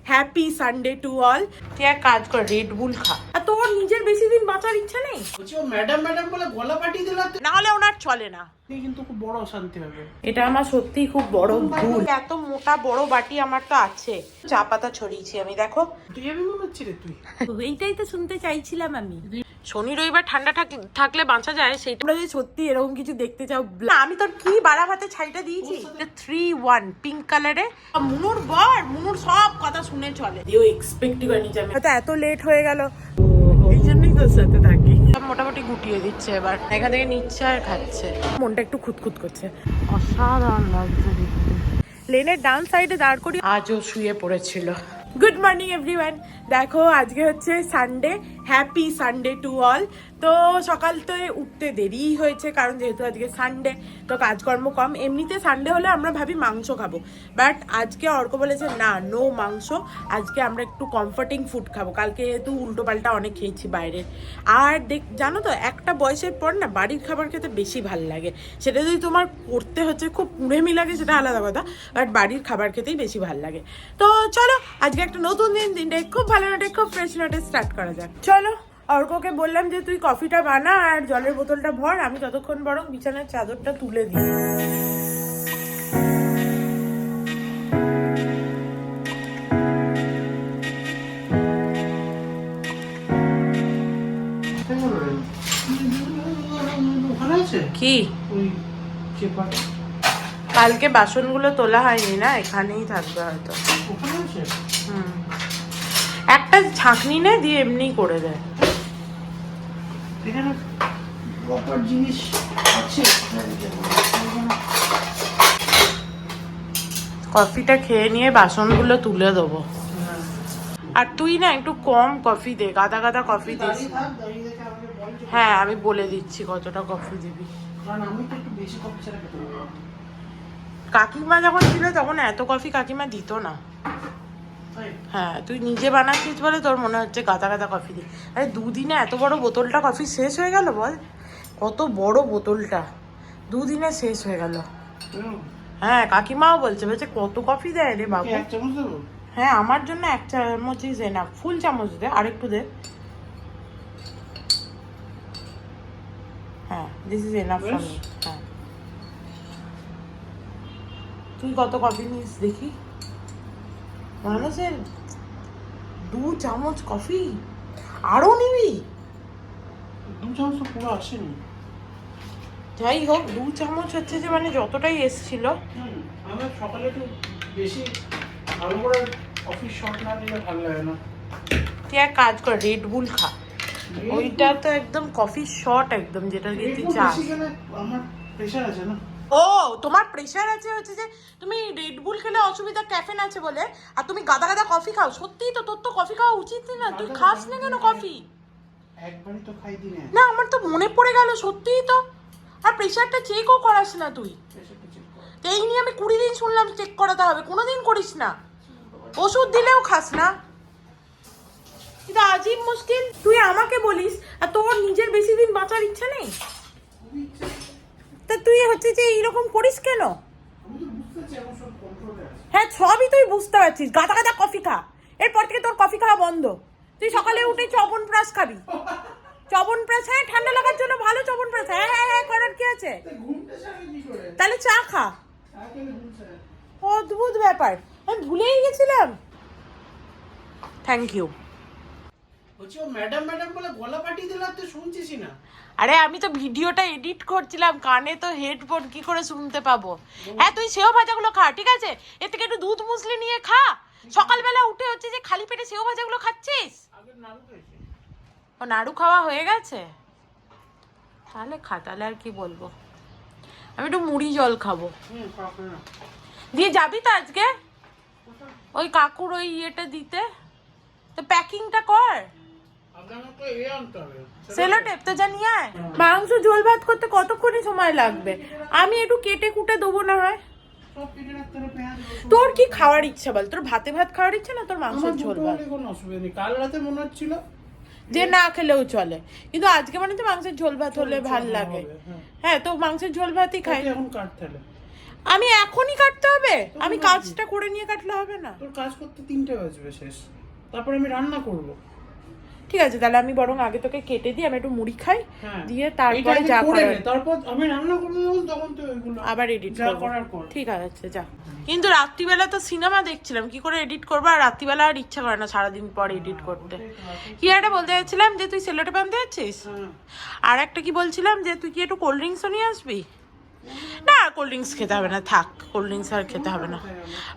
Happy Sunday to all. তুই এক কাজ কর, রেড বুল খা। আর তোর নিজের বেশি দিন বাঁচার ইচ্ছা নেই? ম্যাডাম ম্যাডাম বলে গলা পাঠিয়ে দিল, না হলে ওনার চলে না। কিন্তু খুব বড় অশান্তি হবে। এটা আমার সত্যি খুব বড় ভুল। এত মোটা বড় বাটি আমার তো আছে, চা পাতা ছড়িয়েছি আমি, দেখো। তুই আমি মনে হচ্ছে রে তুই। এইটাই তো শুনতে চাইছিলাম আমি। শনি রবিবার ঠান্ডা থাকলে বাঁচা যায়, সেইটা যদি সত্যি এরকম কিছু দেখতে চাও। আমি তোর কি বাড়া ভাতে ছাইটা দিয়েছি 3-1 পিঙ্ক কালারে। মুনুর মুনুর সব কথা শুনে চলে। ও এক্সপেক্টই করেনি যে হয়তো এত লেট হয়ে গেল, এই জন্যই তোর সাথে থাকি। মোটামুটি গুটিয়ে দিচ্ছে এবার, এখান থেকে নিচ্ছে আর খাচ্ছে। মনটা একটু খুঁতখুত করছে। অসাধারণ লাগছে দেখতে। লেনের ডান সাইডে দাঁড় করি, আজও শুয়ে পড়েছিল। Good morning everyone. দেখো আজকে হচ্ছে Sunday, happy Sunday to all. তো সকাল তো উঠতে দেরি হয়েছে, কারণ যেহেতু আজকে সানডে তো কাজকর্ম কম। এমনিতে সানডে হলে আমরা ভাবি মাংস খাবো, বাট আজকে অর্ক বলেছে না, নো মাংস, আজকে আমরা একটু কমফর্টিং ফুড খাবো। কালকে যেহেতু উল্টো পাল্টা অনেক খেয়েছি বাইরের। আর জানো তো, একটা বয়সের পর না বাড়ির খাবার খেতে বেশি ভাল লাগে। সেটা যদি তোমার করতে হচ্ছে খুব কুড়েমি লাগে সেটা আলাদা কথা, বাট বাড়ির খাবার খেতেই বেশি ভাল লাগে। তো চলো আজকে একটা নতুন দিনটাই খুব ভালো নোটে, খুব ফ্রেশ নোটে স্টার্ট করা যাক। চলো, অর্ককে বললাম যে তুই কফিটা বানা আর জলের বোতলটা ভর, আমি ততক্ষণ বরং বিছানার চাদরটা তুলে দিই। কি কালকে বাসনগুলো তোলা হয়নি না, এখানেই থাকবে হয়তো। একটা ছাঁকনি নে, দিয়ে এমনি করে দেয়। কফিটা খেয়ে নিয়ে বাসনগুলো তুলে দেবো। আর তুই না একটু কম কফি দে, গাদা গাদা কফি দিস। হ্যাঁ, আমি বলে দিচ্ছি কতটা কফি দিবি। কাকিমা যখন ছিল তখন এত কফি কাকিমা দিত না। হ্যাঁ, তুই নিজে বানাচ্ছিস বলে তোর মনে হচ্ছে গাদা গাদা কফি দি। আরে দুদিনে এত বড় বোতলটা কফি শেষ হয়ে গেল, বল কত বড় বোতলটা, দুদিনে শেষ হয়ে গেল। হ্যাঁ, কাকিমাও বলছে কত কফি দেয় রে বাবু। হ্যাঁ, আমার জন্য 1 চামচই দে না, ফুল চামচ দে, আরেকটু দে। হ্যাঁ, this is enough for me. হ্যাঁ, তুই কত কফি নিস দেখি। মানুষের 2 চামচ কফি, আরো নিবি? 2 চামচ তো পুরো আসেনি। যাই হোক, 2 চামচ হচ্ছে যে মানে যতটাই এসছিল। আমার সকালে একটু বেশি ভালো করে কফি শট না দিলে ভালো লাগে না। তুই এক কাজ কর, রেড বুল খা। ওইটা তো একদম কফি শট, একদম যেটা দিয়ে তুই চাস। আমার প্রেশার আছে না। ও, তোমার প্রেশার আছে হচ্ছে যে তুমি রেড বুল খেলে অসুবিধা, ক্যাফেন আছে বলে, আর তুমি গাদা গাদা কফি খাও। সত্যিই তো, তোর তো কফি খাওয়া উচিত না, তুই খাস না কেন কফি? একবারই তো খাই দিনে। না, আমার তো মনে পড়ে গেল, সত্যিই তো। আর প্রেশারটা চেকও করাস না তুই। এই নিয়ে আমি 20 দিন শুনলাম চেক করাতে হবে, কোনোদিন করিস না। ওষুধ দিলেও খাস না, এটা আজীব মুশকিল। তুই আমাকে বলিস আর তোর নিজের বেশি দিন বাঁচার ইচ্ছা নেই, তা তুই হচ্ছে যে এইরকম করিস কেন? হ্যাঁ, সবই তুই বুঝতে পারছিস, গাদা গাদা কফি খা। এরপর থেকে তোর কফি খাওয়া বন্ধ। তুই সকালে উঠে চবনপ্রাশ খাবি। চবনপ্রাশ, হ্যাঁ, ঠান্ডা লাগার জন্য ভালো চবনপ্রাশ। হ্যাঁ হ্যাঁ হ্যাঁ, করার কি আছে? তাহলে চা খা। অদ্ভুত ব্যাপার, আমি ভুলেই গেছিলাম। Thank you. ম্যাডাম ম্যাডাম বলে গলা পাঠিয়ে দিল, তুই শুনছিস না? আরে আমি তো ভিডিওটা এডিট করছিলাম, কানে তো হেডফোন, কি করে শুনতে পাবো? হ্যাঁ, তুই সেও ভাজাগুলো খা, ঠিক আছে? এর থেকে একটু দুধ মুসলি নিয়ে খা। সকালবেলা উঠে হচ্ছে যে খালি পেটে সেও ভাজাগুলো খাচ্ছিস। ও, নাড়ু খাওয়া হয়ে গেছে? তাহলে খা, তাহলে আর কি বলবো। আমি একটু মুড়ি জল খাবো। দিয়ে যাবি তো আজকে ওই কাকুর ওই ইয়েটা দিতে? তো প্যাকিংটা কর। সেলোটেপ তো জানি। মাংস ঝোল ভাত করতে কতক্ষণই সময় লাগবে? আমি একটু কেটে কুটে দেবো না হয়। তোর কি খাওয়ার ইচ্ছা বল? তোর ভাতে ভাত খাওয়ার ইচ্ছা না তোর মাংসের ঝোল ভাত? কোনো অসুবিধা নেই, কাল রাতে মনে হচ্ছিল যে না খেলেও চলে, কিন্তু আজকে মানে তো মাংসের ঝোল ভাত হলে ভাল লাগে। হ্যাঁ, তো মাংসের ঝোল ভাতই খাই। এখন কাট তাহলে। আমি এখনই কাটতে হবে? আমি কাজটা করে নিয়ে কাটলে হবে না? তোর কাজ করতে 3টে বাজবে শেষ, তারপর আমি রান্না করব। ঠিক আছে, তাহলে আমি বরং আগে তোকে কেটে দিই, আমি একটু মুড়ি খাই, হ্যাঁ, দিয়ে তারপরে যা করে করার নে, তারপর আমি রান্না করব যখন, তখন তো ওইগুলো আবার এডিট যা করব। করার কর। ঠিক আছে, যা। কিন্তু রাত্রিবেলা তো সিনেমা দেখছিলাম, কি করে এডিট করবো? আর রাত্রিবেলা আর ইচ্ছা করে না সারাদিন পর এডিট করতে। কি একটা বলতে চাইছিলাম যে তুই সেলোটে আনতে যাচ্ছিস, আর একটা কি বলছিলাম যে তুই কি একটু কোল্ড ড্রিঙ্কসও নিয়ে আসবি? না, কোল্ড ড্রিঙ্কস খেতে হবে না, থাক, কোল্ড ড্রিঙ্কস আর খেতে হবে না।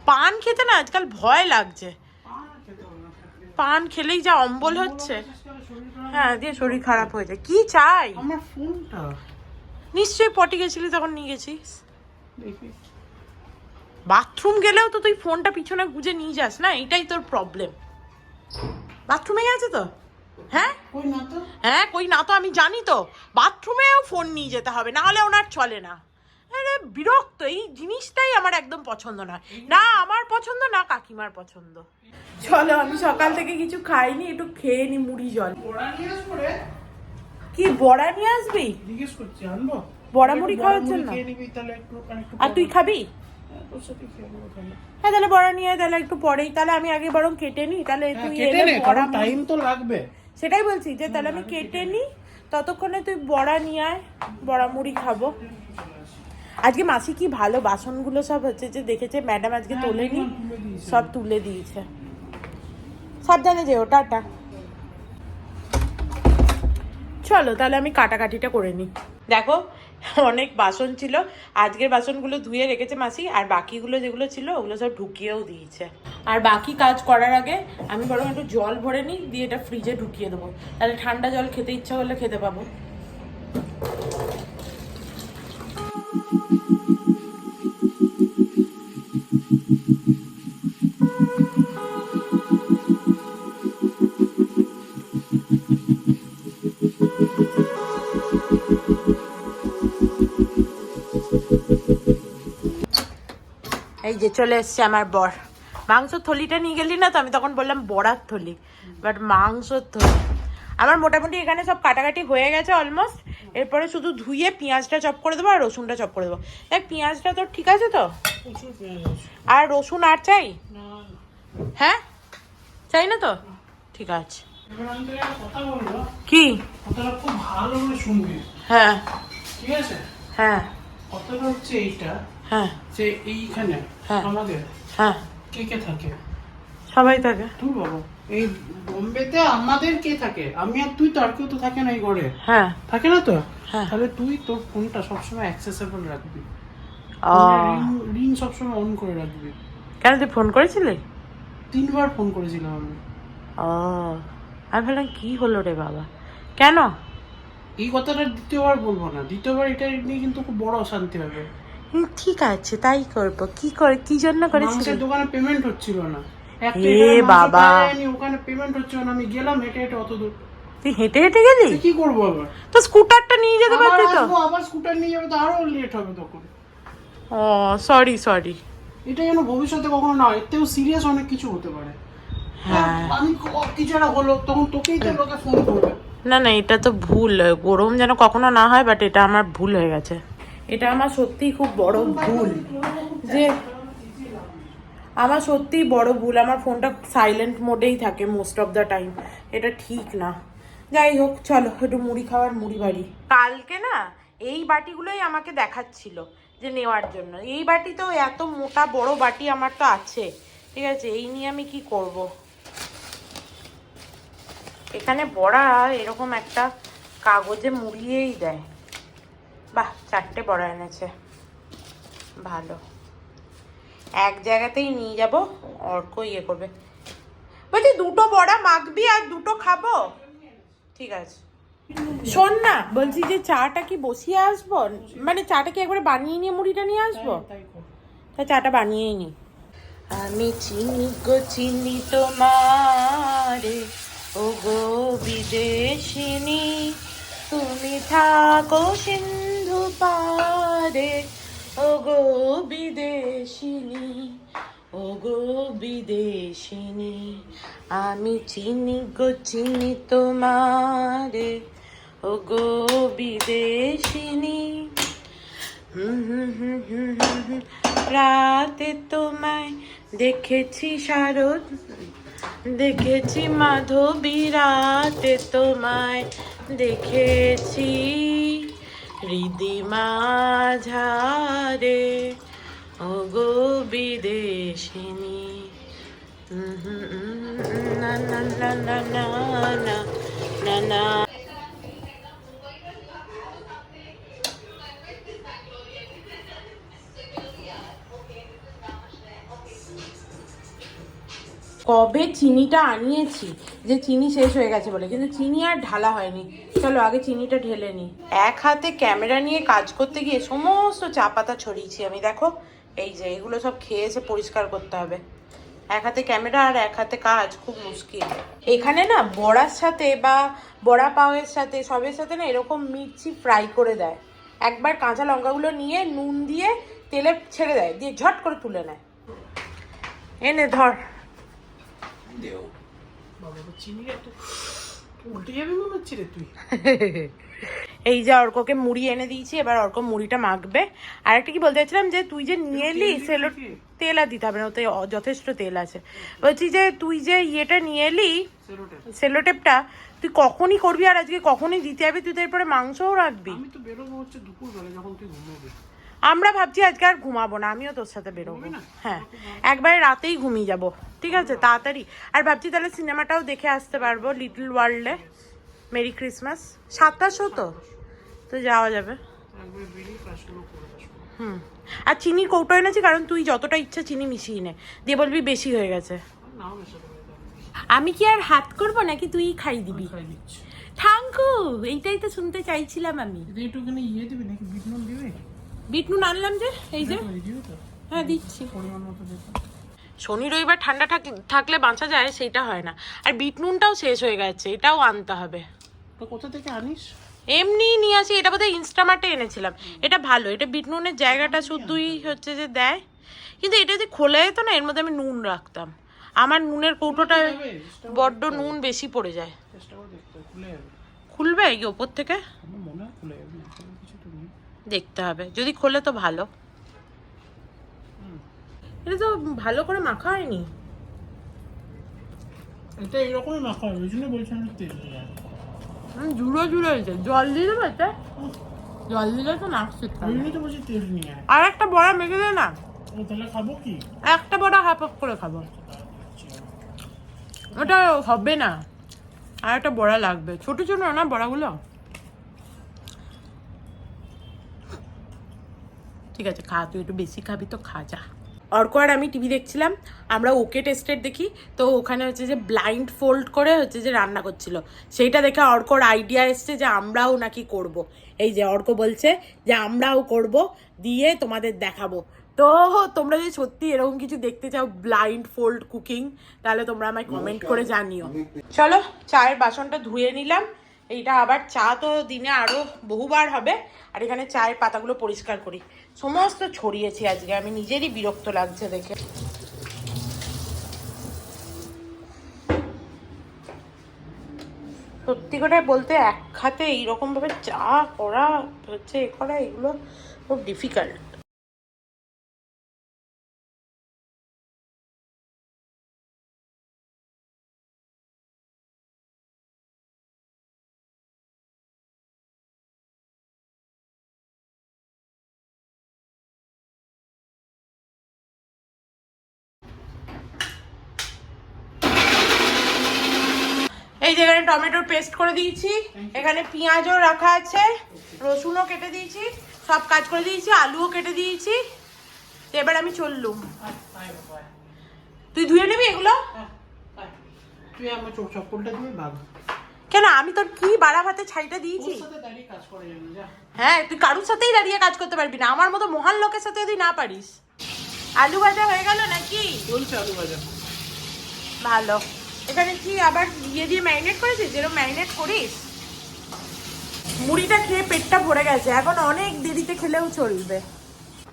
পান খেতে না আজকাল ভয় লাগছে, পান খেলেই যা অম্বল হচ্ছে। হ্যাঁ, দিয়ে শরীর খারাপ হয়ে যায়। কি চাই? আমার ফোনটা নিশ্চয়ই পটি গেছিলি তখন নিয়ে গেছিস। দেখি। বাথরুম গেলেও তো তুই ফোনটা পিছনে গুজে নিয়ে যাস না, এটাই তোর প্রবলেম। বাথরুমে গেছে তো? হ্যাঁ কই না তো? হ্যাঁ, কই না তো? আমি জানি তো, বাথরুমেও ফোন নিয়ে যেতে হবে, না হলে ওনার চলে না। আরে বিরক্ত, এই জিনিসটাই আমার একদম পছন্দ নয়, না আমার পছন্দ, না কাকিমার পছন্দ। চলো, আমি সকাল থেকে কিছু খাইনি, একটু খেয়ে নি মুড়ি জল। বড়া নিয়ে আসবো রে। কি বড়া নিয়ে আসবি? জিজ্ঞেস করছি, আনবো? বড়া মুড়ি খাওয়ার জন্য? খেয়ে নিবি তাহলে একটু, আর তুই খাবি? তোর সাথে খেয়ে নেবো তাহলে। হ্যাঁ, তাহলে বড়া নিয়ে তাহলে একটু পরেই, তাহলে আমি আগে বরং কেটে নি, তাহলে তুই কেটে এলে নে, বড়া কারণ টাইম তো লাগবে। সেটাই বলছি যে তাহলে আমি কেটে নি, ততক্ষণে তুই বড়া নিয়ে আয়, বড়া মুড়ি খাবো। আজকে মাসি কি ভালো বাসনগুলো সব হচ্ছে যে দেখেছে, ম্যাডাম আজকে তোলেনি, সব তুলে দিয়েছে। সাবধানে যেও, টাটা। চলো তাহলে আমি কাটাকাটিটা করে নিই। দেখো, অনেক বাসন ছিল, আজকের বাসনগুলো ধুয়ে রেখেছে মাসি, আর বাকিগুলো যেগুলো ছিল ওগুলো সব ঢুকিয়েও দিয়েছে। আর বাকি কাজ করার আগে আমি বরং একটু জল ভরে নিই, দিয়ে এটা ফ্রিজে ঢুকিয়ে দেবো, তাহলে ঠান্ডা জল খেতে ইচ্ছা করলে খেতে পাবো। এই যে চলে এসছে আমার বর। মাংস থলিটা নিয়ে গেলি না তো, আমি তখন বললাম বড়ার থলি, বাট মাংসর থলি। আমার মোটামুটি এখানে সব কাটাকাটি হয়ে গেছে অলমোস্ট, এরপরে শুধু ধুয়ে পেঁয়াজটা চপ করে দেবো আর রসুনটা চপ করে দেবো। দেখ, পেঁয়াজটা তোর ঠিক আছে তো? আর রসুন আর চাই? হ্যাঁ, চাই না তো? ঠিক আছে। কি? কথাটা খুব ভালো করে শুনবি। হ্যাঁ, ঠিক আছে? হ্যাঁ, কথাটা হচ্ছে এইটা, হ্যাঁ, যে এইখানে হ্যাঁ, আমাদের হ্যাঁ, কে কে থাকে? সবাই থাকে। তুই বাবা, এই বোম্বেতে আমাদের কে থাকে? আমি আর তুই, তো আর কেউ তো থাকে না এই ঘরে। হ্যাঁ, থাকে না তো? হ্যাঁ। তাহলে তুই তোর ফোনটা সবসময় অ্যাক্সেসেবল রাখবি, ও, রিং সবসময় অন করে রাখবি। কেন, তুই ফোন করেছিলি? 3বার ফোন করেছিলাম আমি। ও, আমি ভাবলাম কি হলো রে বাবা, কেন? এই কথাটা দ্বিতীয়বার বলবো না, দ্বিতীয়বার এটা নিয়ে কিন্তু খুব বড় অশান্তি হবে। ঠিক আছে, তাই করবো। কি করে, কি জন্য করেছিস? মাংসের দোকানে পেমেন্ট হচ্ছিল না, বাবা, ওখানে পেমেন্ট হচ্ছিল না, আমি গেলাম হেঁটে হেঁটে অত দূর। তুই হেঁটে হেঁটে গেলি? কি করবো আবার? তো স্কুটারটা নিয়ে যেতে পারতি তো। আবার স্কুটার নিয়ে যাবে তো আরো লেট হবে তখন। ও, সরি সরি। এটা যেন ভবিষ্যতে কখনো না, এর থেকেও সিরিয়াস অনেক কিছু হতে পারে। হ্যাঁ, আমি কিছু একটা হলো তখন তোকেই তো লোকে ফোন করবে। না না, এটা তো ভুল, গরম যেন কখনো না হয়, বাট এটা আমার ভুল হয়ে গেছে। এটা আমার সত্যিই খুব বড় ভুল, যে আমার সত্যিই বড় ভুল। আমার ফোনটা সাইলেন্ট মোডেই থাকে মোস্ট অফ দ্য টাইম, এটা ঠিক না। যাই হোক, চলো একটু মুড়ি খাওয়ার, মুড়ি বাড়ি। কালকে না এই বাটিগুলোই আমাকে দেখাচ্ছিল যে নেওয়ার জন্য। এই বাটি তো এত মোটা বড় বাটি আমার তো আছে, ঠিক আছে, এই নিয়ে আমি কি করব। এখানে বড়া এরকম একটা কাগজে মুড়িয়েই দেয়। বাহ, 4টে বড়া এনেছে, ভালো। এক জায়গাতেই নিয়ে যাব, অর্ক ইয়ে করবে। বলছি 2টো বড়া মাখবি আর 2টো খাবো? ঠিক আছে। শোন না, বলছি যে চাটা কি বসিয়ে আসবো, মানে চাটা কি একবারে বানিয়ে নিয়ে মুড়িটা নিয়ে আসবো? তা চাটা বানিয়েই নি। আমি চিনি গো চিনি তোমারে, ও গো বিদেশিনী, তুমি থাকো সিন্ধু পারে, ও গো বিদেশিনী, ও গো বিদেশিনী। আমি চিনি গো চিনি তোমারে, ও গো বিদেশিনী, রাতে তোমায় দেখেছি শারদ, দেখেছি মাধবী, রাতে তোমায় দেখেছি হৃদি মাঝারে ওগো বিদেশিনী। না না না না না না না না। কবে চিনিটা আনিয়েছি যে চিনি শেষ হয়ে গেছে বলে, কিন্তু চিনি আর ঢালা হয়নি। চলো আগে চিনিটা ঢেলে নিই। এক হাতে ক্যামেরা নিয়ে কাজ করতে গিয়ে সমস্ত চা পাতা ছড়িয়েছি আমি, দেখো এই যে এগুলো সব খেয়েছে, পরিষ্কার করতে হবে। এক হাতে ক্যামেরা আর এক হাতে কাজ, খুব মুশকিল। এখানে না বড়ার সাথে বা বড়া পাওয়ের সাথে সবের সাথে না এরকম মির্চি ফ্রাই করে দেয়। একবার কাঁচা লঙ্কাগুলো নিয়ে নুন দিয়ে তেলে ছেড়ে দেয়, দিয়ে ঝট করে তুলে নেয়। এনে ধর। এই যে অর্ককে মুড়ি এনে দিয়েছি, এবার অর্ক মুড়িটা মাখবে। আর একটা কি বলতে চাইছিলাম, যে তুই যে নিয়ে এলি সেলো, তেল আর দিতে হবে না, ওতে যথেষ্ট তেল আছে। বলছি যে তুই যে ইয়েটা নিয়ে এলি সেলোটেপটা, তুই কখনই করবি আর আজকে কখনই দিতে যাবি? তুই তো এরপরে মাংসও রাখবি। আমি তো বেরোবো হচ্ছে দুপুরবেলা, যখন তুই ঘুমাবি। আমরা ভাবছি আজকে আর ঘুমাবো না, আমিও তোর সাথে বেরোবো। হ্যাঁ, একবারে রাতেই ঘুমিয়ে যাব, ঠিক আছে, তাড়াতাড়ি। আর ভাবছি তাহলে সিনেমাটাও দেখে আসতে পারবো, লিটল ওয়ার্ল্ডে। মেরি ক্রিসমাস 7টার শো তো যাওয়া যাবে। আর চিনি কৌটো এনেছি, কারণ তুই যতটা ইচ্ছা চিনি মিশিয়ে নে, দিয়ে বলবি বেশি হয়ে গেছে। আমি কি আর হাত করবো নাকি তুই খাই দিবি? থ্যাংকু, এইটাই তো শুনতে চাইছিলাম আমি। ইয়ে দিবি নাকি, বিট নুন দিবি? বিট নুন আনলাম যে, এই যে। হ্যাঁ দিচ্ছি। শনি রবিবার ঠান্ডা থাকলে বাঁচা যায়, সেইটা হয় না। আর বিট নুনটাও শেষ হয়ে গেছে, এটাও আনতে হবে। কোথা থেকে আনিস? এমনি নিয়ে আসি, এটা বোধহয় ইনস্টামার্টে এনেছিলাম। এটা ভালো, এটা বিট নুনের জায়গাটা শুধুই হচ্ছে যে দেয়, কিন্তু এটা যদি খোলা যেত না, এর মধ্যে আমি নুন রাখতাম। আমার নুনের কৌটোটা বড্ড নুন বেশি পড়ে যায়। খুলবে এই ওপর থেকে? দেখতে হবে, যদি খোলে তো ভালো। এটা তো ভালো করে মাখা হয়নি। এটা এরকমই মাখা হবে, ওই জন্য বলছি আমি তেল দিয়ে। জুড়ো জুড়ো হয়েছে, জল দিয়ে দেবো এতে? জল দিলে তো নাকছে। ওই জন্য তো বলছি তেল নিয়ে। আর একটা বড়া মেখে দে না। ও তাহলে খাবো কি? একটা বড়া হাফ হাফ করে খাবো। ওটা হবে না, আর একটা বড়া লাগবে, ছোট ছোট না বড়াগুলো। ঠিক আছে খা, তুই একটু বেশি খাবি তো খা যা। অর্ক আর আমি টিভি দেখছিলাম, আমরা ওকে টেস্টেড দেখি, তো ওখানে হচ্ছে যে ব্লাইন্ড ফোল্ড করে হচ্ছে যে রান্না করছিল, সেইটা দেখে অর্কর আইডিয়া এসছে যে আমরাও নাকি করব। এই যে অর্ক বলছে যে আমরাও করব, দিয়ে তোমাদের দেখাবো। তো তোমরা যদি সত্যি এরকম কিছু দেখতে চাও, ব্লাইন্ড ফোল্ড কুকিং, তাহলে তোমরা আমায় কমেন্ট করে জানিও। চলো চায়ের বাসনটা ধুয়ে নিলাম, এইটা আবার চা তো দিনে আরো বহুবার হবে। আর এখানে চায়ের পাতাগুলো পরিষ্কার করি, সমস্ত ছড়িয়েছি আজকে, আমি নিজেরই বিরক্ত লাগছে দেখে। সত্যি করে বলতে এক হাতে এইরকম ভাবে চা করা হচ্ছে, এ করা, এগুলো খুব ডিফিকাল্ট। এই যে এখানে টমেটোর পেস্ট করে দিয়েছি, এখানে পেঁয়াজও রাখা আছে, রসুনও কেটে দিয়েছি, সব কাজ করে দিয়েছি, আলুও কেটে দিয়েছি। এবার আমি চললুম। তুই ধুয়ে নিবি এগুলো? তুই আমার চপ্পলটা দিয়ে বাঁধ। কেন, আমি তোর কি বাড়া ভাতে ছাইটা দিয়েছি? হ্যাঁ, তুই কারুর সাথেই দাঁড়িয়ে কাজ করতে পারবি না, আমার মতো মহান লোকের সাথে যদি না পারিস। আলু ভাজা হয়ে গেল নাকি? বলছে আলু ভাজা ভালো। এখানে কি আবার ইয়ে দিয়ে ম্যারিনেট করেছিস, যেরকম ম্যারিনেট করিস? মুড়িটা খেয়ে পেটটা ভরে গেছে, এখন অনেক দেরিতে খেলেও চলবে।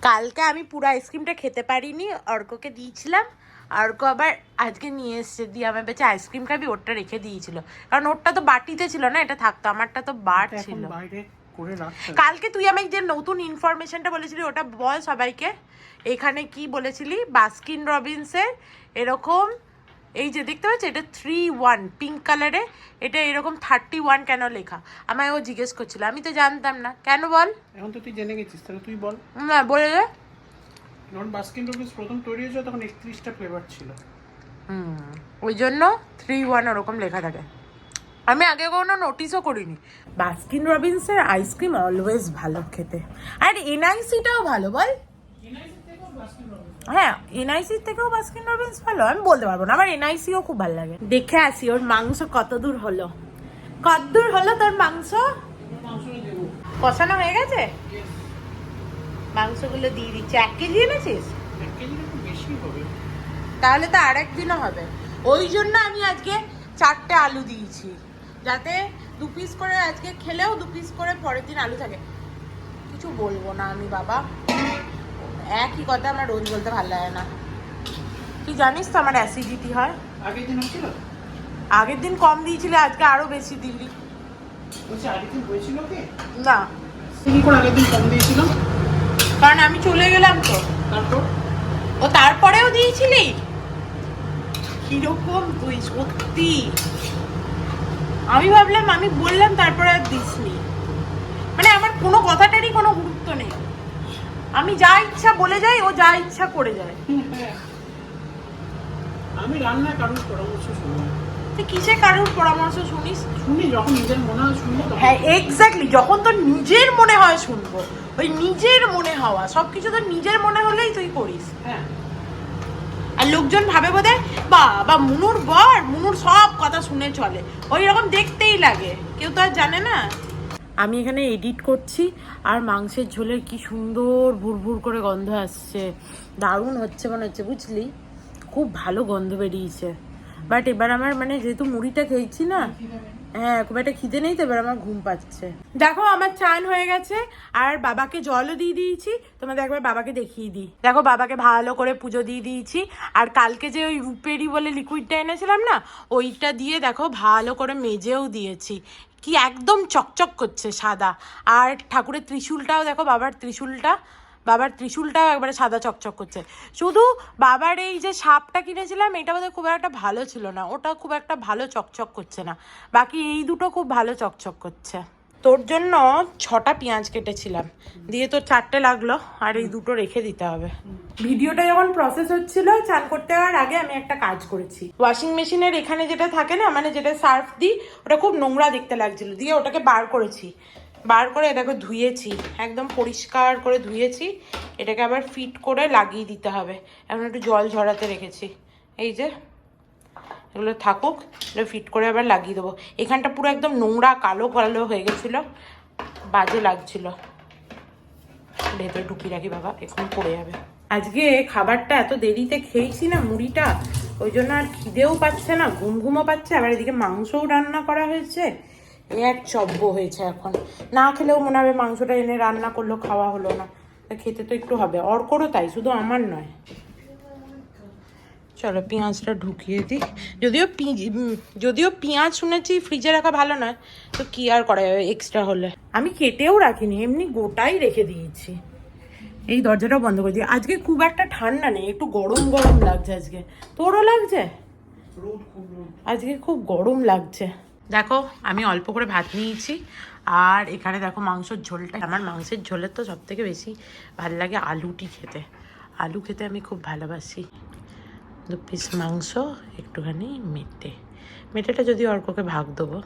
কালকে আমি পুরো আইসক্রিমটা খেতে পারিনি, অর্ককে দিয়েছিলাম। অর্ক আবার আজকে নিয়ে এসছে, দিয়ে আমার বেঁচে আইসক্রিম খাবি, ওরটা রেখে দিয়েছিল, কারণ ওরটা তো বাটিতে ছিল না, এটা থাকতো, আমারটা তো বার ছিল। বাইরে করে রাখতে। কালকে তুই আমাকে যে নতুন ইনফরমেশনটা বলেছিলি ওটা বল সবাইকে। এখানে কি বলেছিলি বাস্কিন রবিন্সের এরকম এই যে দেখতে পাচ্ছ এটা 3-1 পিঙ্ক কালারে, এটা এরকম 31 কেন লেখা আমায় ও জিজ্ঞেস করছিল, আমি তো জানতাম না। কেন বল? এখন তো তুই জেনে গেছিস, তাহলে তুই বল। না বলে দে। যখন বাস্কিন রবিন্স প্রথম তৈরি হয়েছিল তখন 31টা ফ্লেভার ছিল। ওই জন্য 3-1 ওরকম লেখা থাকে। আমি আগে কোনো নোটিসও করিনি। বাস্কিন রবিন্সের আইসক্রিম অলওয়েজ ভালো খেতে, আর এনআইসিটাও ভালো বল। হ্যাঁ এনআইসির থেকেও বাস্কিন রবিন্স ভালো, আমি বলতে পারবো না, আমার এনআইসিও খুব ভালো লাগে। দেখে আসি ওর মাংস কত দূর হলো। কত দূর হলো তোর মাংস? কষানো হয়ে গেছে? মাংসগুলো দিয়ে দিচ্ছি। 1 কেজি এনেছিস? 1 কেজি একটু বেশি হবে। তাহলে তো আরেক দিনও হবে। ওই জন্য আমি আজকে 4টে আলু দিয়েছি, যাতে 2 পিস করে আজকে খেলেও 2 পিস করে পরের দিন আলু থাকে। কিছু বলবো না আমি বাবা, একই কথা আমার রোজ বলতে ভালো লাগে না। তুই জানিস তো আমার অ্যাসিডিটি হয়। আগের দিন হচ্ছিল? আগের দিন কম দিয়েছিলে, আজকে আরো বেশি দিলি। বলছি আগের দিন হয়েছিল কি না? কি করে আগের দিন কম দিয়েছিল? কারণ আমি চলে গেলাম তো। তারপর ও তারপরেও দিয়েছিলি? কিরকম তুই সত্যি? আমি ভাবলাম আমি বললাম তারপরে আর দিসনি। মানে আমার কোনো কথাটারই কোনো গুরুত্ব নেই, আমি যা ইচ্ছা বলে যাই, ও যা ইচ্ছা করে যায়। আমি রান্নায় কারোর পরামর্শ শুনি না। তুই কিসে কারোর পরামর্শ শুনিস? শুনি যখন নিজের মনে হয় শুনবো। হ্যাঁ এক্স্যাক্টলি, যখন তোর নিজের মনে হয় শুনবো। ওই নিজের মনে হওয়া সবকিছু তোর নিজের মনে হলেই তুই করিস। হ্যাঁ, আর লোকজন ভাবে বোধহয় বা মুনুর বর, মুনুর সব কথা শুনে চলে, ওই রকম দেখতেই লাগে, কেউ তো আর জানে না। আমি এখানে এডিট করছি আর মাংসের ঝোলের কি সুন্দর ভুরভুর করে গন্ধ আসছে, দারুণ হচ্ছে মনে হচ্ছে, বুঝলি? খুব ভালো গন্ধ বেরিয়েছে। বাট এবার আমার মানে যেহেতু মুড়িটা খেয়েছি না, হ্যাঁ খুব একটা খিদে নেই তো, এবার আমার ঘুম পাচ্ছে। দেখো আমার চান হয়ে গেছে আর বাবাকে জলও দিয়ে দিয়েছি। তোমাদের একবার বাবাকে দেখিয়ে দিই। দেখো বাবাকে ভালো করে পুজো দিয়ে দিয়েছি। আর কালকে যে ওই রূপেরি বলে লিকুইডটা এনেছিলাম না, ওইটা দিয়ে দেখো ভালো করে মেজেও দিয়েছি, কি একদম চকচক করছে সাদা। আর ঠাকুরের ত্রিশূলটাও দেখো, বাবার ত্রিশূলটাও একবারে সাদা চকচক করছে। শুধু বাবার এই যে সাপটা কিনেছিলাম এটা বোধহয় খুব একটা ভালো ছিল না, ওটা খুব একটা ভালো চকচক করছে না, বাকি এই দুটো খুব ভালো চকচক করছে। তোর জন্য 6টা পেঁয়াজ কেটেছিলাম, দিয়ে তোর 4টে লাগলো, আর এই দুটো রেখে দিতে হবে। ভিডিওটা যখন প্রসেস হচ্ছিল চান করতে যাওয়ার আগে আমি একটা কাজ করেছি। ওয়াশিং মেশিনের এখানে যেটা থাকে না, মানে যেটা সার্ফ দিই, ওটা খুব নোংরা দেখতে লাগছিল, দিয়ে ওটাকে বার করেছি। বার করে এটাকে ধুয়েছি, একদম পরিষ্কার করে ধুয়েছি। এটাকে আবার ফিট করে লাগিয়ে দিতে হবে। এখন একটু জল ঝরাতে রেখেছি, এই যে এগুলো থাকুক, এগুলো ফিট করে আবার লাগিয়ে দেবো। এখানটা পুরো একদম নোংরা কালো কালো হয়ে গেছিলো, বাজে লাগছিল। ভেতরে ঢুকিয়ে রাখি বাবা, এখন পড়ে যাবে। আজকে খাবারটা এত দেরিতে খেয়েছি না মুড়িটা, ওই জন্য আর খিদেও পাচ্ছে না, ঘুমও পাচ্ছে। আবার এদিকে মাংসও রান্না করা হয়েছে, এক চব্য হয়েছে। এখন না খেলেও মনে হবে মাংসটা এনে রান্না করলো, খাওয়া হলো না, খেতে তো একটু হবে। অর্করও তাই, শুধু আমার নয়। চলো পেঁয়াজটা ঢুকিয়ে দিই। যদিও পেঁয়াজ শুনেছি ফ্রিজে রাখা ভালো নয়, তো কি আর করা যাবে এক্সট্রা হলে। আমি কেটেও রাখিনি, এমনি গোটাই রেখে দিয়েছি। এই দরজাটাও বন্ধ করে দিই। আজকে খুব একটা ঠান্ডা নেই, একটু গরম গরম লাগছে আজকে। তোরও লাগছে? আজকে খুব গরম লাগছে। দেখো আমি অল্প করে ভাত নিয়েছি, আর এখানে দেখো মাংসের ঝোলটা। আমার মাংসের ঝোলের তো সব থেকে বেশি ভালো লাগে আলুটি খেতে, আলু খেতে আমি খুব ভালোবাসি। 2 পিস মাংস, একটুখানি মেটেটা যদি অর্ককে ভাগ দেবো।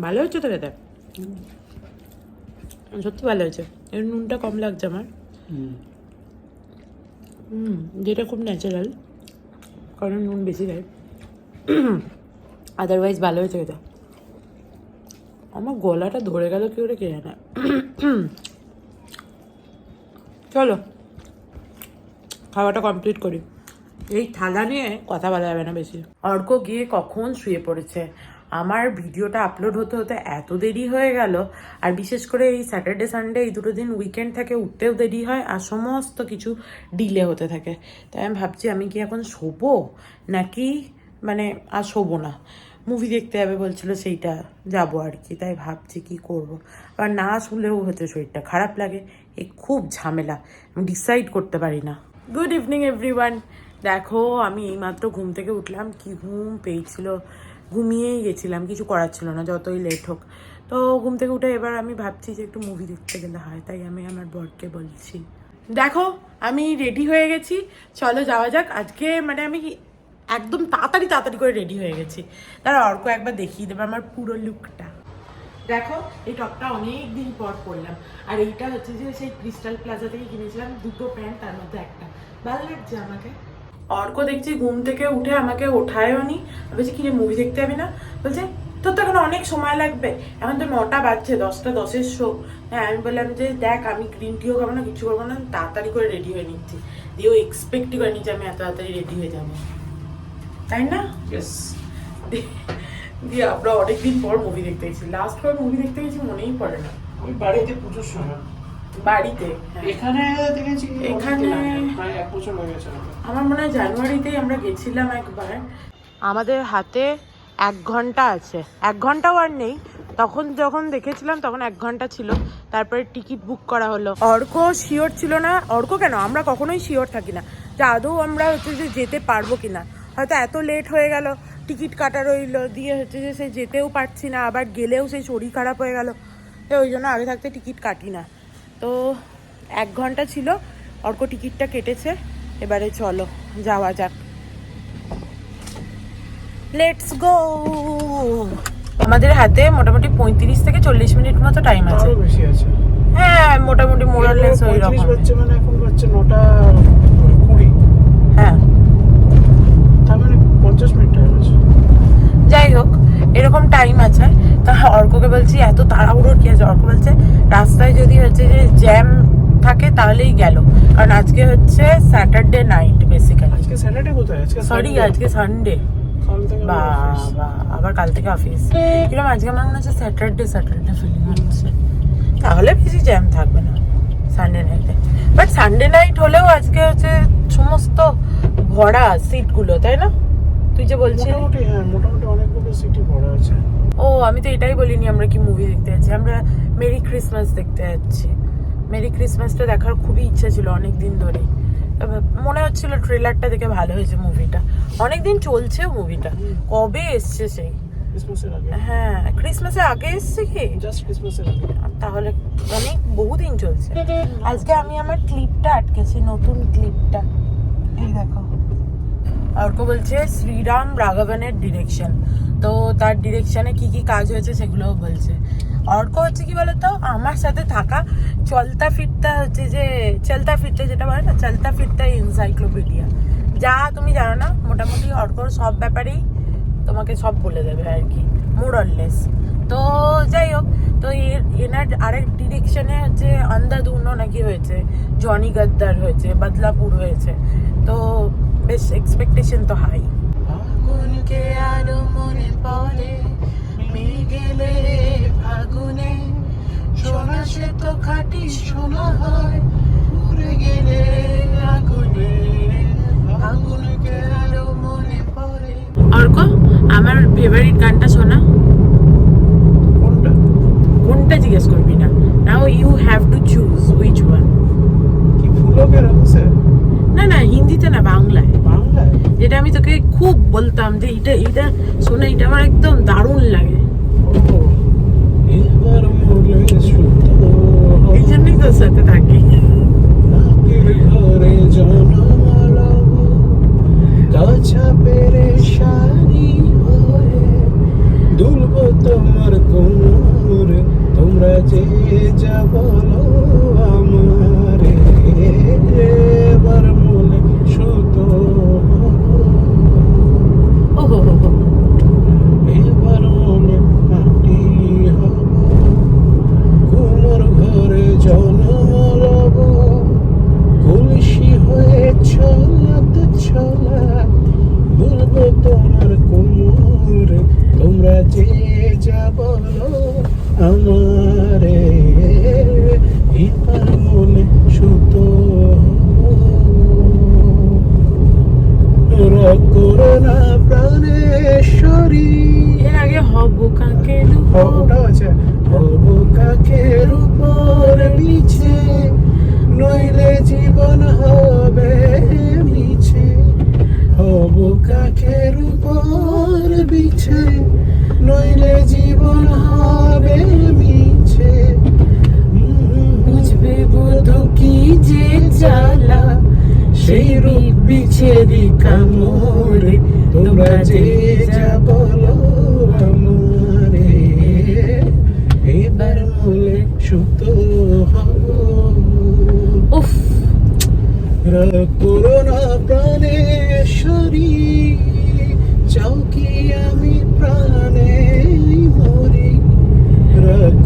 ভালো হচ্ছে তো খেতে, সত্যি ভালো হয়েছে। এর নুনটা কম লাগছে আমার, যেটা খুব ন্যাচারাল, কারণ নুন বেশি দেয়। আদারওয়াইজ ভালো হয়েছে খেতে। আমার গলাটা ধরে গেল কি করে কে জানে। চলো খাওয়াটা কমপ্লিট করি, এই থালা নিয়ে কথা বলা যাবে না বেশি। অর্ক গিয়ে কখন শুয়ে পড়েছে, আমার ভিডিওটা আপলোড হতে হতে এত দেরি হয়ে গেল। আর বিশেষ করে এই স্যাটারডে সানডে এই দুটো দিন উইকেন্ড থাকে, উঠতেও দেরি হয়, আর সমস্ত কিছু ডিলে হতে থাকে। তাই আমি ভাবছি আমি কি এখন শোবো নাকি, মানে আর শোবো না। মুভি দেখতে যাবে বলছিল, সেইটা যাবো আর কি। তাই ভাবছি কি করব। আর না শুনলেও হচ্ছে শরীরটা খারাপ লাগে, এ খুব ঝামেলা, আমি ডিসাইড করতে পারি না। Good evening everyone. দেখো আমি এইমাত্র ঘুম থেকে উঠলাম, কি ঘুম পেয়েছিল, ঘুমিয়েই গেছিলাম, কিছু করার ছিল না যতই লেট হোক। তো ঘুম থেকে উঠে এবার আমি ভাবছি যে একটু মুভি দেখতে গেলে হয়, তাই আমি আমার বরকে বলছি দেখো আমি রেডি হয়ে গেছি, চলো যাওয়া যাক। আজকে মানে আমি একদম তাড়াতাড়ি করে রেডি হয়ে গেছি। তারা অর্ক একবার দেখিয়ে দেবে আমার পুরো লুকটা। দেখো এই টপটা অনেক দিন পর পরলাম, আর এইটা হচ্ছে যে সেই ক্রিস্টাল প্লাজা থেকে কিনেছিলাম, দুটো প্যান্ট তার মধ্যে একটা, ভালো লাগছে আমাকে। অর্ক দেখছি ঘুম থেকে উঠে আমাকে ওঠায়ও নি, বলছি কি রে মুভি দেখতে যাবি না? বলছে তোর তো এখন অনেক সময় লাগবে, এখন তো 9টা বাজছে, 10টা 10-এর শো। হ্যাঁ আমি বললাম যে দেখ আমি গ্রিন টিও খাবো না, কিছু করবো না, তাড়াতাড়ি করে রেডি হয়ে নিচ্ছি। দিয়ে ও এক্সপেক্টই করেনি যে আমি এত তাড়াতাড়ি রেডি হয়ে যাবো, তাই না? দিয়ে আমরা অনেকদিন পর মুভি দেখতে গেছি, লাস্ট বার মুভি দেখতে গেছি মনেই পড়ে না। ওই বাড়িতে পুজোর সময় বাড়িতে, এখানে দেখেছি, এখানে প্রায় 1 বছর হয়ে গেছে। আমার মনে হয় জানুয়ারিতেই আমরা গেছিলাম একবার। আমাদের হাতে 1 ঘন্টা আছে, 1 ঘন্টাও আর নেই, তখন যখন দেখেছিলাম তখন 1 ঘন্টা ছিল। তারপরে টিকিট বুক করা হলো। অর্ক শিওর ছিল না, অর্ক কেন, আমরা কখনোই শিওর থাকি না যে আদৌ আমরা হচ্ছে যে যেতে পারবো কিনা। হয়তো এত লেট হয়ে গেল, টিকিট কাটা রইলো, দিয়ে হচ্ছে যে সে যেতেও পারছি না, আবার গেলেও সেই শরীর খারাপ হয়ে গেল, তো ওই জন্য আগে থাকতে টিকিট কাটি না। তো 1 ঘন্টা ছিল, অর্ক টিকিটটা কেটেছে, এবারে চলো যাওয়া যাক, লেটস গো। আমাদের হাতে মোটামুটি 35 থেকে 40 মিনিট মতো টাইম আছে। আরো বেশি আছে। হ্যাঁ মোটামুটি মোরাললেস ওই রকম। 35 বাজছে মানে এখন বাজছে 9:20। হ্যাঁ তার মানে 50 মিনিট টাইম আছে। যাই হোক এরকম টাইম আছে। তা অর্ককে বলছি এত তাড়াহুড়োর কি আছে, অর্ক বলছে রাস্তায় যদি হচ্ছে যে জ্যাম থাকে তাহলেই গেল, কারণ আজকে হচ্ছে স্যাটারডে নাইট বেসিক্যালি। আজকে স্যাটারডে কোথায়? আজকে সরি আজকে সানডে। বাবা আবার কাল থেকে অফিস, কিরকম আজকে আমার মনে হচ্ছে স্যাটারডে ফিলিং হচ্ছে। তাহলে বেশি জ্যাম থাকবে না সানডে নাইটে, বাট সানডে নাইট হলেও আজকে হচ্ছে সমস্ত ভরা সিটগুলো, তাই না? তুই যে বলছিস মোটামুটি অনেকগুলো সিটি ভরা আছে। ও আমি তো এটাই বলিনি আমরা কি মুভি দেখতে যাচ্ছি, আমরা মেরি ক্রিসমাস দেখতে যাচ্ছি। মেরি ক্রিসমাসটা দেখার খুবই ইচ্ছা ছিল অনেক দিন ধরেই, মনে হচ্ছিল ট্রেলারটা দেখে ভালো হয়েছে। মুভিটা অনেকদিন চলছেও, মুভিটা কবে এসছে সেই ক্রিসমাসের আগে। হ্যাঁ ক্রিসমাসের আগে এসছে কি? জাস্ট ক্রিসমাসের আগে। তাহলে অনেক বহুদিন চলছে। আজকে আমি আমার ক্লিপটা আটকেছি, নতুন ক্লিপটা, এই দেখো। অর্ক বলছে শ্রীরাম রাঘবনের ডিরেকশন, তো তার ডিরেকশনে কি কি কাজ হয়েছে সেগুলোও বলছে। অর্ক হচ্ছে কি বলতো, আমার সাথে থাকা চলতা ফিরতা হচ্ছে যে চলতা ফিরতে যেটা বলে না, চলতা ফিরতা এনসাইক্লোপিডিয়া, যা তুমি জানো না মোটামুটি অর্কর সব ব্যাপারেই তোমাকে সব বলে দেবে আর কি, মোরলেস। তো যাই হোক, তো এনার আরেক ডিরেকশনে হচ্ছে আন্ধাধুন নাকি হয়েছে, জনি গদ্দার হয়েছে, বদলাপুর হয়েছে, তো বেশ এক্সপেকটেশন তো হাই। আগুনকে আরো মনে পড়ে মেঘেলে ফাগুনে, সোনা সে তো খাঁটি সোনা হয়, উড়ে গেলে আগুনে, আগুনকে আরো মনে পড়ে। অর্ক আমার ফেভারিট গানটা শোনা। কোনটা? কোনটা জিজ্ঞেস করবি না, now you have to choose which one. কি ফুলকের আছে? না না হিন্দিতে না, বাংলায়। বাংলায়? যেটা আমি তোকে খুব বলতাম যে এইটা শোনা, এটা আমার একদম দারুণ লাগে। এবার মনে শুদ্ধ, এই জন্যই তোর সাথে থাকি। ঘরে জনমালব গাছা পেরেশানি হয়ে, দুলব তোমার কোমরে, তোমরা যে যা বলো আমারে, এবার মনে শুদ্ধ, ওহো হো হো। এবার মনে মাটি হব, কুমোর ঘরে জনমালব কলসি হয়ে ছলাত ছলা, বলবো তোমার কোমরে, তোমরা যে যা বলো আমারে, এবার মনে শুদ্ধ, করোনা প্রাণেশ্বরী। এর আগে হব কাকে ওটাও আছে। হব কাকের উপর বিছে, নইলে জীবন হবে মিছে। হব কাকের উপর বিছে, নইলে জীবন হবে মিছে। বুঝবে বধু কি যে জ্বালা, সেই রূপ বিছেরি কামড়ে, তোমরা যে যা বলো আমারে, এবার মূলে সুত হব। উফ করোনা প্রাণেশ্বরী, চাও কি আমি প্রাণে মরি।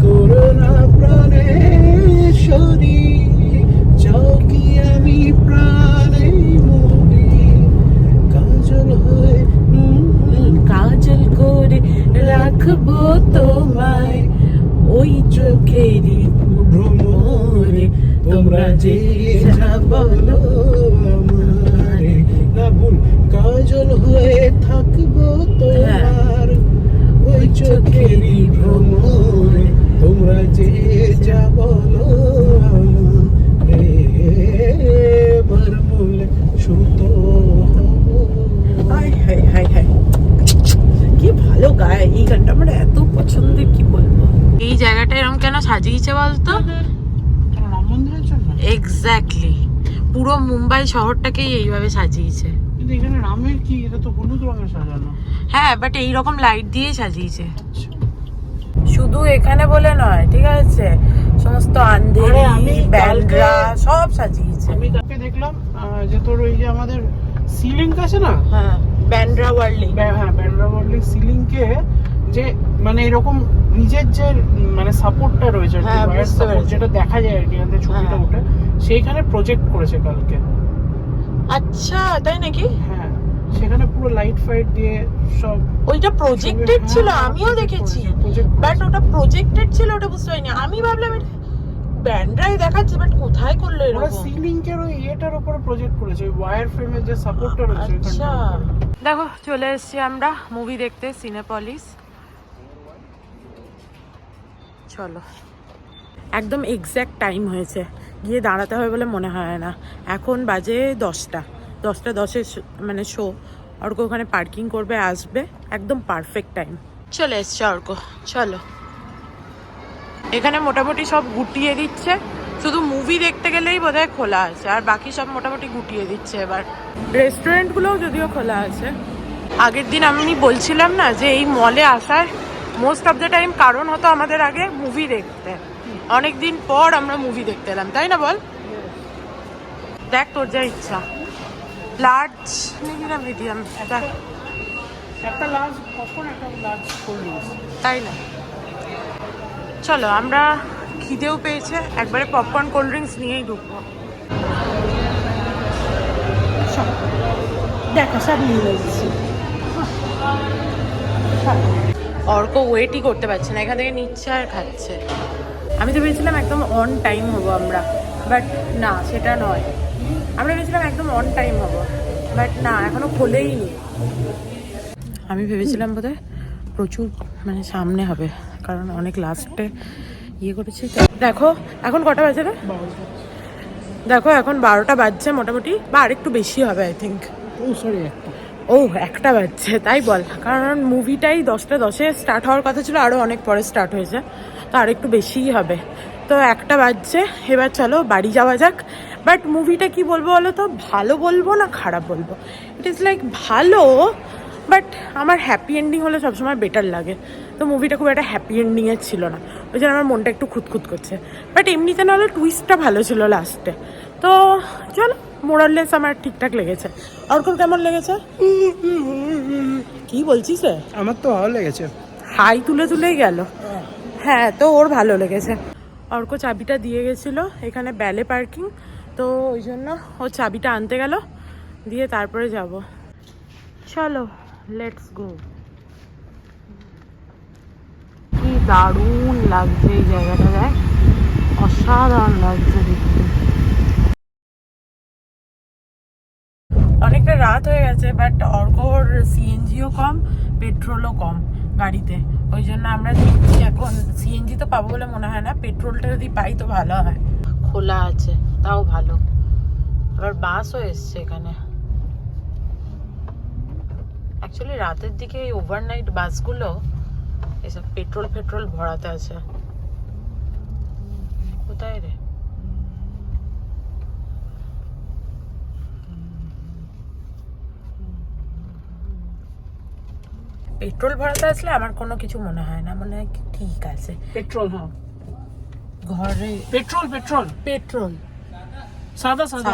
করোনা প্রাণেশ্বরী, চাও কি আমি প্রাণে মরি। কাজল হয়ে কাজল করে রাখবো তোমায় ওই চোখেরই ভ্রমরে, তোমরা যে যা বলো আমারে। না ভুল, কাজল হয়ে থাকবো তোমার ওই চোখেরই ভ্রমরে, তোমরা যে যা বলো আমারে, এবার মূলে সুত হব। হাই হাই হাই হাই, কি ভালো গায় এই গানটা, আমার এত পছন্দের, কি বলবো। এই জায়গাটা এরকম কেন সাজিয়েছে বলতো? রাম মন্দিরের জন্য। এক্স্যাক্টলি, পুরো মুম্বাই শহরটাকেই এইভাবে সাজিয়েছে। কিন্তু এখানে রামের কি, এটা তো হলুদ রঙের সাজানো। হ্যাঁ, বাট এইরকম লাইট দিয়ে সাজিয়েছে। আচ্ছা। শুধু এখানে বলে নয়, ঠিক আছে, সমস্ত আরে আন্ধেরি আমি ব্যান্ডরা কালকে- সব সাজিয়েছে। আমি তাকে দেখলাম যে তোর ওই যে আমাদের সিলিং আছে না, হ্যাঁ, ব্যান্ডরা ওয়ার্ল্ডিং। হ্যাঁ ব্যান্ডরা বললি সিলিং কে, যে মানে এরকম নিজের যে মানে সাপোর্টটা রয়েছে, হ্যাঁ, বুঝতে পেরেছি। যেটা দেখা যায় আর কি, আমাদের ছবিটা হ্যাঁ। ওঠে, সেইখানে প্রজেক্ট করেছে কালকে। আচ্ছা, তাই নাকি? হ্যাঁ, সেখানে পুরো লাইট ফাইট দিয়ে সব। ওইটা প্রজেক্টেড হ্যাঁ, ছিল, আমিও দেখেছি, বাট ওটা প্রজেক্টেড ছিল, ওটা বুঝতে পারিনি। আমি ভাবলাম ব্যান্ডরাই দেখাচ্ছে, বাট কোথায় করলো ওরা এরকম? সিলিং এর ওই ইয়েটার উপরে প্রজেক্ট করেছে, ওই ওয়্যার ফ্রেমের যে সাপোর্টটা রয়েছে আচ্ছা, ওইখানটার উপরে। দেখো চলে এসেছি আমরা মুভি দেখতে, সিনেপলিস। চলো, একদম এক্স্যাক্ট টাইম হয়েছে, গিয়ে দাঁড়াতে হবে বলে মনে হয় না। এখন বাজে 10:10 মানে শো। অর্ক ওখানে পার্কিং করবে, আসবে, একদম পারফেক্ট টাইম। চলে এসছে অর্ক, চলো। এখানে মোটামুটি সব গুটিয়ে দিচ্ছে, শুধু মুভি দেখতে গেলেই বোধহয় খোলা আছে, আর বাকি সব মোটামুটি গুটিয়ে দিচ্ছে এবার। রেস্টুরেন্টগুলোও যদিও খোলা আছে। আগের দিন আমি বলছিলাম না যে এই মলে আসার মোস্ট অফ দ্য টাইম কারণ হতো আমাদের আগে মুভি দেখতে। অনেক দিন পর আমরা মুভি দেখতে এলাম, তাই না বল? দেখ তোর যা ইচ্ছা, লার্জ নাকি না মিডিয়াম? একটা লার্জ পপকর্ন, একটা লার্জ কোল্ড ড্রিঙ্কস। তাই না? চলো, আমরা খিদেও পেয়েছে, একবারে পপকর্ন কোল্ড ড্রিঙ্কস নিয়েই ঢুকবো। দেখো সব নিয়ে নিচ্ছি। অর্ক ওয়েটই করতে পারছে না, এখান থেকে নিচ্ছে আর খাচ্ছে। আমি তো ভেবেছিলাম একদম অন টাইম হবো আমরা, বাট না, সেটা নয়। আমরা ভেবেছিলাম একদম অন টাইম হবো, বাট না, এখনো খোলেই নি। আমি ভেবেছিলাম বোধহয় প্রচুর মানে সামনে হবে, কারণ অনেক লাস্টে ইয়ে করেছি। দেখো এখন কটা বাজে রে? দেখো এখন 12টা বাজছে মোটামুটি, বা আরেকটু বেশি হবে আই থিঙ্ক। ও সরি, একটা। ও 1টা বাজছে, তাই বল, কারণ মুভিটাই 10:10 স্টার্ট হওয়ার কথা ছিল, আরও অনেক পরে স্টার্ট হয়েছে, তো আর একটু বেশিই হবে। তো 1টা বাজছে, এবার চলো বাড়ি যাওয়া যাক। বাট মুভিটা কি বলবো বলো তো, ভালো বলবো না খারাপ বলবো, ইট ইজ লাইক ভালো, বাট আমার হ্যাপি এন্ডিং হলে সবসময় বেটার লাগে। তো মুভিটা খুব একটা হ্যাপি এন্ডিংয়ের ছিল না, ওই জন্য আমার মনটা একটু খুঁতখুত করছে। বাট এমনিতে নাহলে টুইস্টটা ভালো ছিল লাস্টে। তো চলো, মোরাললেস আমার ঠিকঠাক লেগেছে। অর্কর কেমন লেগেছে? কি বলছিস রে? আমার তো ভালো লেগেছে। হাই তুলে তুলেই গেল। হ্যাঁ, তো ওর ভালো লেগেছে। অর্ক চাবিটা দিয়ে গেছিলো এখানে ব্যালে পার্কিং, তো ওই জন্য ও চাবিটা আনতে গেল, দিয়ে তারপরে যাব। চলো লেটস গো। কি দারুণ লাগছে এই জায়গাটা, দেখ, অসাধারণ লাগছে দেখতে। অনেকটা রাত হয়ে গেছে, বাট অর্কর সিএনজিও কম, পেট্রোলও কম গাড়িতে। ওই জন্য আমরা দেখছি এখন সিএনজি তো পাবো বলে মনে হয় না, পেট্রোলটা যদি পাই তো ভালো হয়। খোলা আছে তাও ভালো। আবার বাসও এসছে এখানে। অ্যাকচুয়ালি রাতের দিকে এই ওভারনাইট বাসগুলো এসব পেট্রোল ভরাতে আছে। কোথায় রে? পেট্রোল ভরাতে আসলে আমার কোনো কিছু মনে হয় না, মনে হয় কি ঠিক আছে। পেট্রোল, হ্যাঁ ঘরে পেট্রোল সাদা সাদা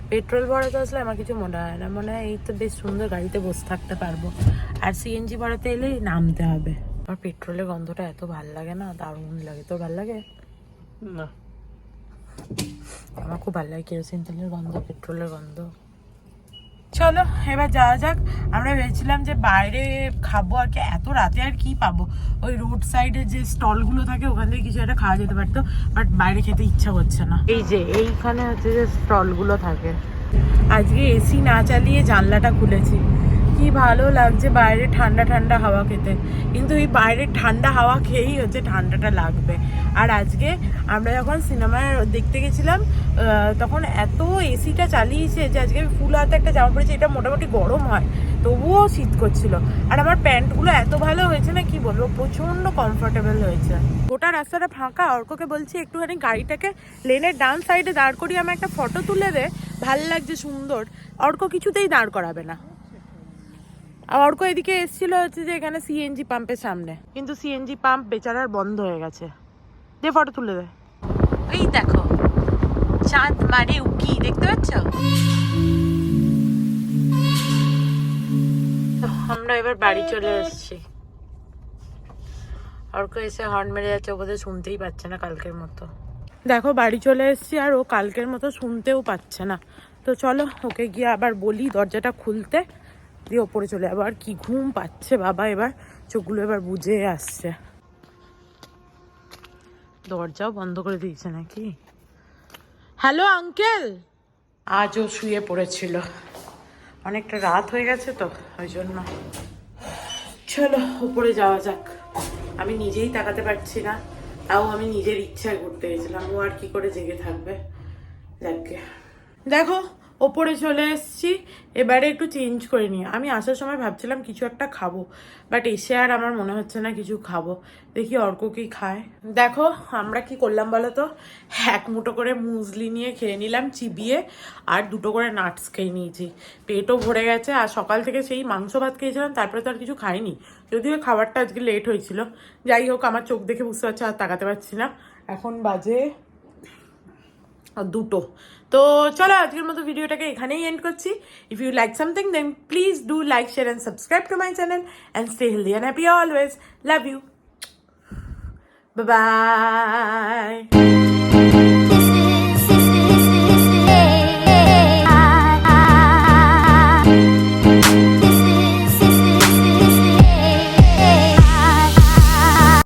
পেট্রোল ভরাতে আসলে আমার কিছু মনে হয় না, মনে হয় এই তো বেশ সুন্দর গাড়িতে বসে থাকতে পারবো। আর সিএনজি ভরাতে এলেই নামতে হবে। আমার পেট্রোলের গন্ধটা এত ভাল লাগে না, দারুণ লাগে। তোর ভাল লাগে? না, আমার খুব ভালো লাগে কেরোসিন তেলের গন্ধ, পেট্রোলের গন্ধ। চলো এবার যাওয়া যাক। আমরা ভেবেছিলাম যে বাইরে খাবো, আর কি এত রাতে আর কি পাবো, ওই রোড সাইডে যে স্টলগুলো থাকে ওখান থেকে কিছু একটা খাওয়া যেতে পারতো, বাট বাইরে খেতে ইচ্ছা করছে না। এই যে এইখানে হচ্ছে যে স্টলগুলো থাকে। আজকে এসি না চালিয়ে জানলাটা খুলেছি, কি ভালো লাগছে বাইরে ঠান্ডা ঠান্ডা হাওয়া খেতে, কিন্তু এই বাইরের ঠান্ডা হাওয়া খেয়েই হচ্ছে ঠান্ডাটা লাগবে। আর আজকে আমরা যখন সিনেমায় দেখতে গেছিলাম তখন এত এসিটা চালিয়েছে যে আজকে ফুল হাতে একটা জামা পড়েছে, এটা মোটামুটি গরম হয় তবুও শীত করছিল। আর আমার প্যান্টগুলো এত ভালো হয়েছে না কি বলবো, প্রচন্ড কমফোর্টেবল হয়েছে। গোটা রাস্তাটা ফাঁকা। অর্ককে বলছি একটুখানি গাড়িটাকে লেনের ডান সাইডে দাঁড় করিয়ে আমার একটা ফটো তুলে দে, ভাল লাগছে সুন্দর। অর্ক কিছুতেই দাঁড় করাবে না। আর অর্ক এদিকে এসেছিল হচ্ছে যে এখানে সিএনজি পাম্পের সামনে, কিন্তু সিএনজি পাম্প বেচারার বন্ধ হয়ে গেছে। দে ফটো তুলে দে। এই দেখো চাঁদ মানে উকি, দেখতে পাচ্ছ? আমরা এবার বাড়ি চলে এসেছি। অর্ক এসে হর্ন মেরে যাচ্ছে, ও বোধহয় শুনতেই পাচ্ছে না কালকের মতো। দেখো বাড়ি চলে এসেছি আর ও কালকের মতো শুনতেও পাচ্ছে না। তো চলো ওকে গিয়ে আবার বলি দরজাটা খুলতে, দিয়ে ওপরে চলে যাবো। আর কি ঘুম পাচ্ছে বাবা, এবার চোখগুলো এবার বুঝে আসছে। দরজাও বন্ধ করে দিয়েছে নাকি? Hello uncle. আজও শুয়ে পড়েছিল, অনেকটা রাত হয়ে গেছে তো ওই জন্য। চলো উপরে যাওয়া যাক। আমি নিজেই তাকাতে পারছি না, তাও আমি নিজের ইচ্ছায় ঘুরতে গেছিলাম, ও আর কি করে জেগে থাকবে। যাকে দেখো ওপরে চলে এসেছি। এবারে একটু চেঞ্জ করে নিই। আমি আসার সময় ভাবছিলাম কিছু একটা খাবো, বাট এসে আর আমার মনে হচ্ছে না কিছু খাবো। দেখি অর্ক কি খায়। দেখো আমরা কি করলাম বলো তো, এক মুঠো করে মুসলি নিয়ে খেয়ে নিলাম চিবিয়ে, আর দুটো করে নাটস খেয়ে নিয়েছি। পেটও ভরে গেছে। আর সকাল থেকে সেই মাংস ভাত খেয়েছিলাম, তারপরে তো আর কিছু খাইনি, যদিও খাবারটা আজকে লেট হয়েছিল। যাই হোক আমার চোখ দেখে বুঝতে পারছি আর তাকাতে পারছি না। এখন বাজে 2টো। তো চলো আজকের মতো ভিডিওটাকে এখানেই এন্ড করছি। If you like something then please do like, share and subscribe to my channel and stay healthy and happy always. Love you, bye by.